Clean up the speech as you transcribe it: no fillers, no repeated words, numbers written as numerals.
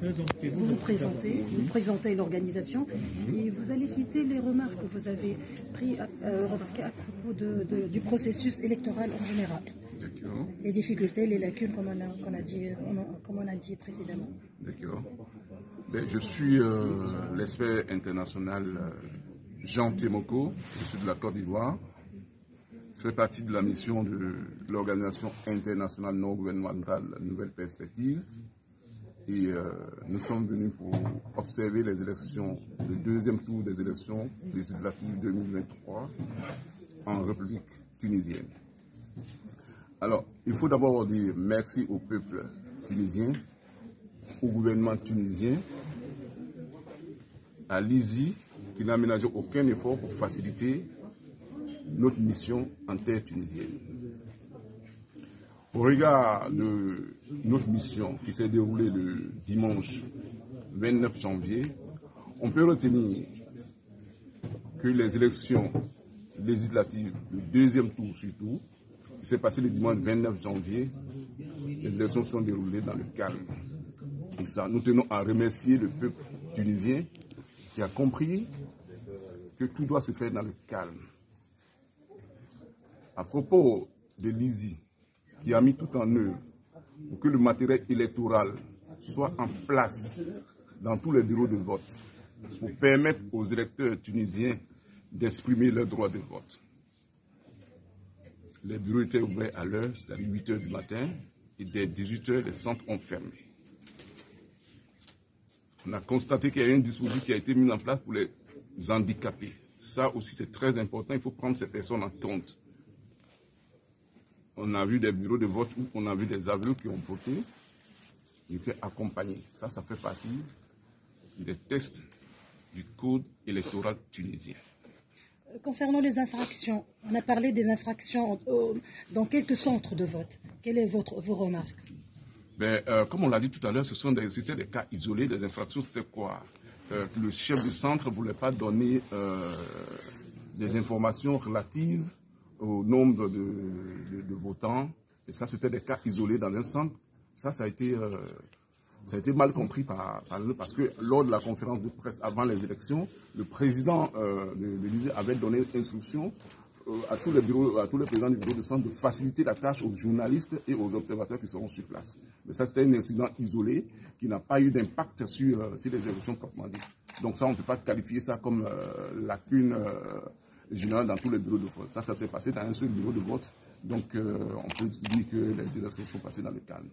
Vous présentez l'organisation et vous allez citer les remarques que vous avez remarquées à propos du processus électoral en général. Les difficultés, les lacunes, comme on a dit précédemment. D'accord. Je suis l'expert international Jean Témoko, je suis de la Côte d'Ivoire. Je fais partie de la mission de l'organisation internationale non gouvernementale Nouvelle Perspective. Et nous sommes venus pour observer les élections, le deuxième tour des élections législatives 2023 en République tunisienne. Alors, il faut d'abord dire merci au peuple tunisien, au gouvernement tunisien, à l'ISI, qui n'a ménagé aucun effort pour faciliter notre mission en terre tunisienne. Au regard de notre mission qui s'est déroulée le dimanche 29 janvier, on peut retenir que les élections législatives, le deuxième tour surtout, qui s'est passé le dimanche 29 janvier, les élections sont déroulées dans le calme. Et ça, nous tenons à remercier le peuple tunisien qui a compris que tout doit se faire dans le calme. À propos de l'ISI, qui a mis tout en œuvre pour que le matériel électoral soit en place dans tous les bureaux de vote, pour permettre aux électeurs tunisiens d'exprimer leur droit de vote. Les bureaux étaient ouverts à l'heure, c'est-à-dire 8 h du matin, et dès 18 h, les centres ont fermé. On a constaté qu'il y a eu un dispositif qui a été mis en place pour les handicapés. Ça aussi, c'est très important, il faut prendre ces personnes en compte. On a vu des bureaux de vote où on a vu des aveugles qui ont voté, ils étaient accompagnés. Ça fait partie des tests du code électoral tunisien. Concernant les infractions, on a parlé des infractions dans quelques centres de vote. Quelles sont vos remarques? Comme on l'a dit tout à l'heure, c'était des cas isolés. Les infractions, c'était quoi? Le chef du centre ne voulait pas donner des informations relatives au nombre de votants. Et ça, c'était des cas isolés dans un centre. Ça a été mal compris par eux parce que lors de la conférence de presse avant les élections, le président de l'Élysée avait donné instruction à tous les présidents du bureau de centre de faciliter la tâche aux journalistes et aux observateurs qui seront sur place. Mais ça, c'était un incident isolé qui n'a pas eu d'impact sur les élections proprement dites. Donc ça, on ne peut pas qualifier ça comme lacune générale dans tous les bureaux de vote. Ça s'est passé dans un seul bureau de vote. Donc on peut dire que les élections sont passées dans le calme.